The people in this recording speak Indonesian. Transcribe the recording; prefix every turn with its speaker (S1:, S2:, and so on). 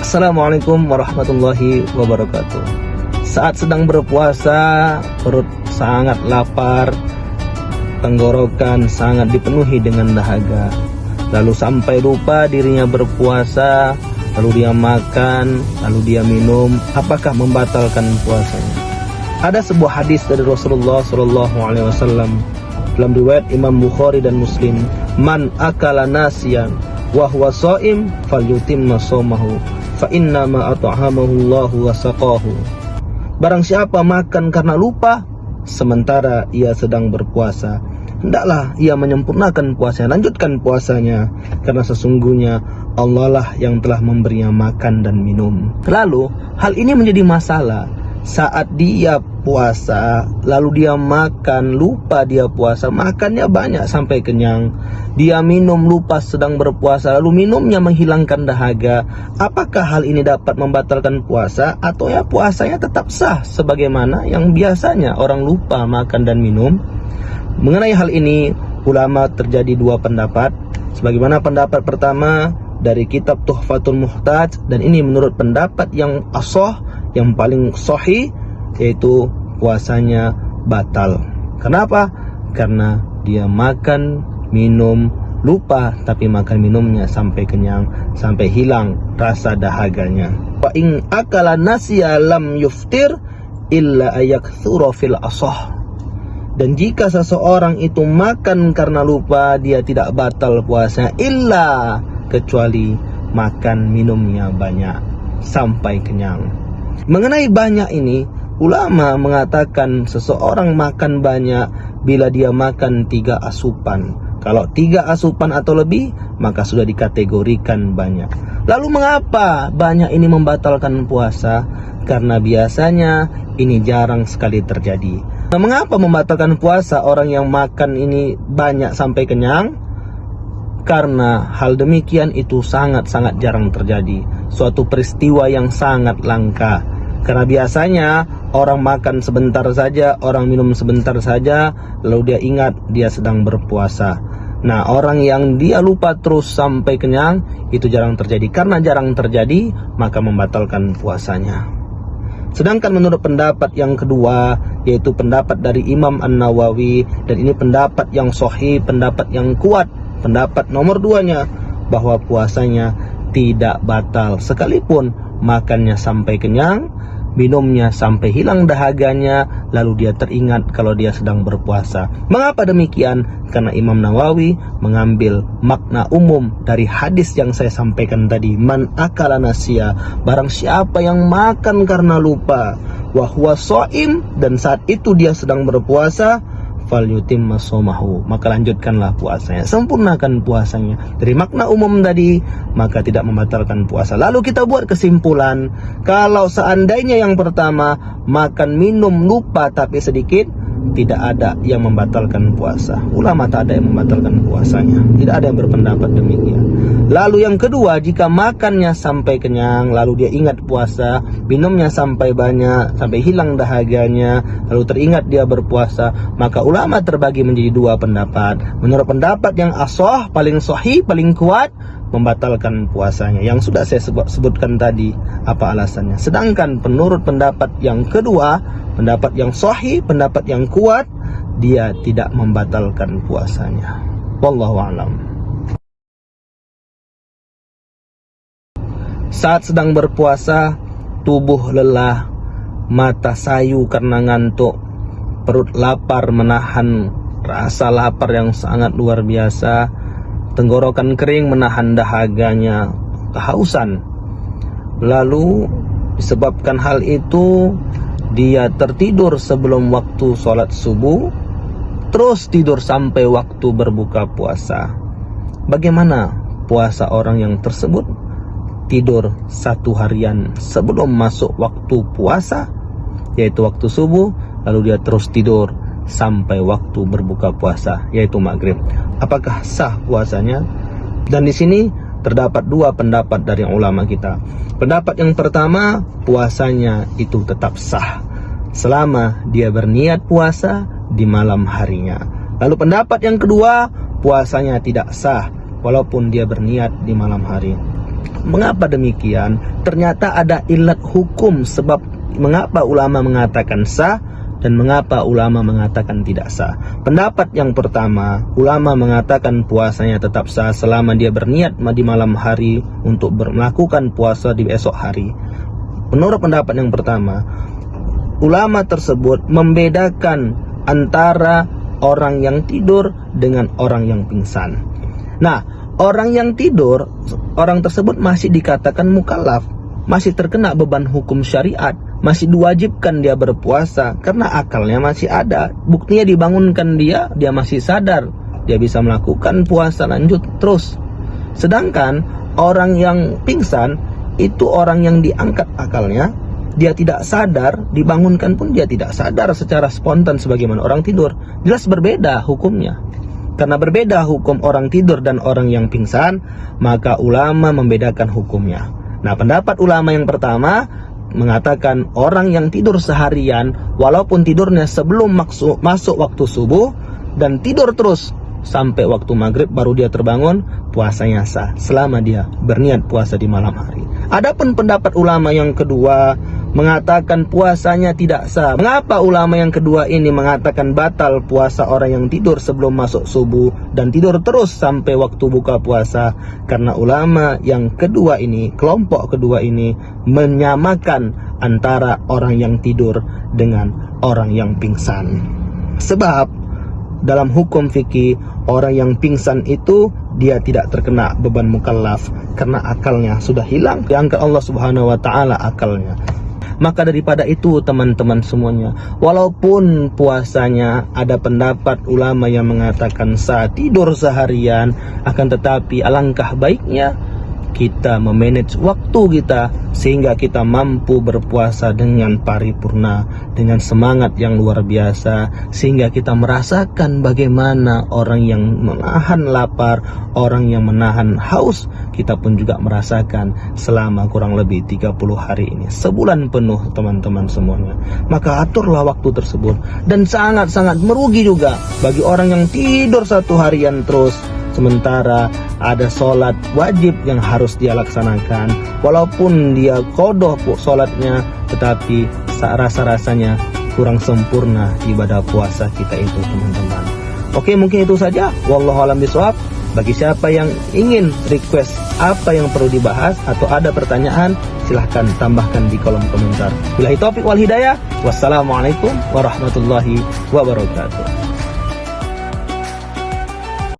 S1: Assalamualaikum warahmatullahi wabarakatuh. Saat sedang berpuasa, perut sangat lapar, tenggorokan sangat dipenuhi dengan dahaga. Lalu sampai lupa dirinya berpuasa, lalu dia makan, lalu dia minum. Apakah membatalkan puasanya? Ada sebuah hadis dari Rasulullah SAW dalam riwayat Imam Bukhari dan Muslim, "Man akala nasiyan wa huwa shaim falyutimma shaumahu fa inna ma at'amahu Allahu wa saqahu." Barang siapa makan karena lupa sementara ia sedang berpuasa, hendaklah ia menyempurnakan puasanya, lanjutkan puasanya, karena sesungguhnya Allah lah yang telah memberinya makan dan minum. Lalu hal ini menjadi masalah saat dia puasa, lalu dia makan, lupa dia puasa, makannya banyak sampai kenyang. Dia minum, lupa sedang berpuasa, lalu minumnya menghilangkan dahaga. Apakah hal ini dapat membatalkan puasa, atau ya puasanya tetap sah sebagaimana yang biasanya orang lupa makan dan minum? Mengenai hal ini, ulama terjadi dua pendapat. Sebagaimana pendapat pertama dari kitab Tuhfatul Muhtaj, dan ini menurut pendapat yang ashah, yang paling sahih, yaitu puasanya batal. Kenapa? Karena dia makan, minum, lupa, tapi makan minumnya sampai kenyang, sampai hilang rasa dahaganya. Wa in akala nasiya lam yuftir illa ayakthura fil ashah. Dan jika seseorang itu makan karena lupa, dia tidak batal puasa, illa kecuali makan minumnya banyak sampai kenyang. Mengenai banyak ini, ulama mengatakan seseorang makan banyak bila dia makan 3 asupan. Kalau 3 asupan atau lebih, maka sudah dikategorikan banyak. Lalu mengapa banyak ini membatalkan puasa? Karena biasanya ini jarang sekali terjadi. Nah, mengapa membatalkan puasa orang yang makan ini banyak sampai kenyang? Karena hal demikian itu sangat-sangat jarang terjadi. Suatu peristiwa yang sangat langka. Karena biasanya orang makan sebentar saja, orang minum sebentar saja, lalu dia ingat dia sedang berpuasa. Nah, orang yang dia lupa terus sampai kenyang, itu jarang terjadi. Karena jarang terjadi, maka membatalkan puasanya. Sedangkan menurut pendapat yang kedua, yaitu pendapat dari Imam An-Nawawi, dan ini pendapat yang sahih, pendapat yang kuat, pendapat nomor 2-nya, bahwa puasanya tidak batal sekalipun makannya sampai kenyang, minumnya sampai hilang dahaganya, lalu dia teringat kalau dia sedang berpuasa. Mengapa demikian? Karena Imam Nawawi mengambil makna umum dari hadis yang saya sampaikan tadi, man akala nasiya, barang siapa yang makan karena lupa, wa huwa shaim, dan saat itu dia sedang berpuasa, falyutimma shaumahu, maka lanjutkanlah puasanya, sempurnakan puasanya. Dari makna umum tadi, maka tidak membatalkan puasa. Lalu kita buat kesimpulan, kalau seandainya yang pertama makan minum lupa tapi sedikit, tidak ada yang membatalkan puasa. Ulama tak ada yang membatalkan puasanya, tidak ada yang berpendapat demikian. Lalu yang kedua, jika makannya sampai kenyang, lalu dia ingat puasa, minumnya sampai banyak, sampai hilang dahaganya, lalu teringat dia berpuasa, maka ulama terbagi menjadi 2 pendapat. Menurut pendapat yang ashah, paling sahih, paling kuat, membatalkan puasanya, yang sudah saya sebutkan tadi apa alasannya. Sedangkan menurut pendapat yang kedua, pendapat yang sahih, pendapat yang kuat, dia tidak membatalkan puasanya. Wallahu a'lam. Saat sedang berpuasa, tubuh lelah, mata sayu karena ngantuk, perut lapar menahan rasa lapar yang sangat luar biasa, tenggorokan kering menahan dahaganya, kehausan. Lalu disebabkan hal itu, dia tertidur sebelum waktu sholat subuh, terus tidur sampai waktu berbuka puasa. Bagaimana puasa orang yang tersebut? Tidur 1 harian sebelum masuk waktu puasa, yaitu waktu subuh, lalu dia terus tidur sampai waktu berbuka puasa, yaitu maghrib. Apakah sah puasanya? Dan di sini terdapat 2 pendapat dari ulama kita. Pendapat yang pertama, puasanya itu tetap sah selama dia berniat puasa di malam harinya. Lalu pendapat yang kedua, puasanya tidak sah walaupun dia berniat di malam hari. Mengapa demikian? Ternyata ada ilat hukum sebab mengapa ulama mengatakan sah dan mengapa ulama mengatakan tidak sah. Pendapat yang pertama, ulama mengatakan puasanya tetap sah selama dia berniat di malam hari untuk melakukan puasa di esok hari. Menurut pendapat yang pertama, ulama tersebut membedakan antara orang yang tidur dengan orang yang pingsan. Nah, orang yang tidur, orang tersebut masih dikatakan mukallaf, masih terkena beban hukum syariat, masih diwajibkan dia berpuasa karena akalnya masih ada. Buktinya dibangunkan dia masih sadar, dia bisa melakukan puasa lanjut terus. Sedangkan orang yang pingsan itu orang yang diangkat akalnya, dia tidak sadar, dibangunkan pun dia tidak sadar secara spontan sebagaimana orang tidur. Jelas berbeda hukumnya. Karena berbeda hukum orang tidur dan orang yang pingsan, maka ulama membedakan hukumnya. Nah, pendapat ulama yang pertama mengatakan orang yang tidur seharian, walaupun tidurnya sebelum masuk waktu subuh dan tidur terus sampai waktu maghrib baru dia terbangun, puasanya sah selama dia berniat puasa di malam hari. Adapun pendapat ulama yang kedua mengatakan puasanya tidak sah. Mengapa ulama yang kedua ini mengatakan batal puasa orang yang tidur sebelum masuk subuh dan tidur terus sampai waktu buka puasa? Karena ulama yang kedua ini, kelompok kedua ini, menyamakan antara orang yang tidur dengan orang yang pingsan. Sebab dalam hukum fikih, orang yang pingsan itu dia tidak terkena beban mukallaf karena akalnya sudah hilang, diangkat Allah Subhanahu wa taala akalnya. Maka daripada itu teman-teman semuanya, walaupun puasanya ada pendapat ulama yang mengatakan sah tidur seharian, akan tetapi alangkah baiknya kita memanage waktu kita sehingga kita mampu berpuasa dengan paripurna, dengan semangat yang luar biasa, sehingga kita merasakan bagaimana orang yang menahan lapar, orang yang menahan haus, kita pun juga merasakan selama kurang lebih 30 hari ini, sebulan penuh teman-teman semuanya. Maka aturlah waktu tersebut, dan sangat-sangat merugi juga bagi orang yang tidur satu harian terus, sementara ada sholat wajib yang harus dia laksanakan. Walaupun dia qadha sholatnya, tetapi rasa-rasanya kurang sempurna ibadah puasa kita itu teman-teman. Oke, mungkin itu saja. Wallahu a'lam bishawab. Bagi siapa yang ingin request apa yang perlu dibahas atau ada pertanyaan, silahkan tambahkan di kolom komentar. Billahi taufiq wal hidayah. Wassalamualaikum warahmatullahi wabarakatuh.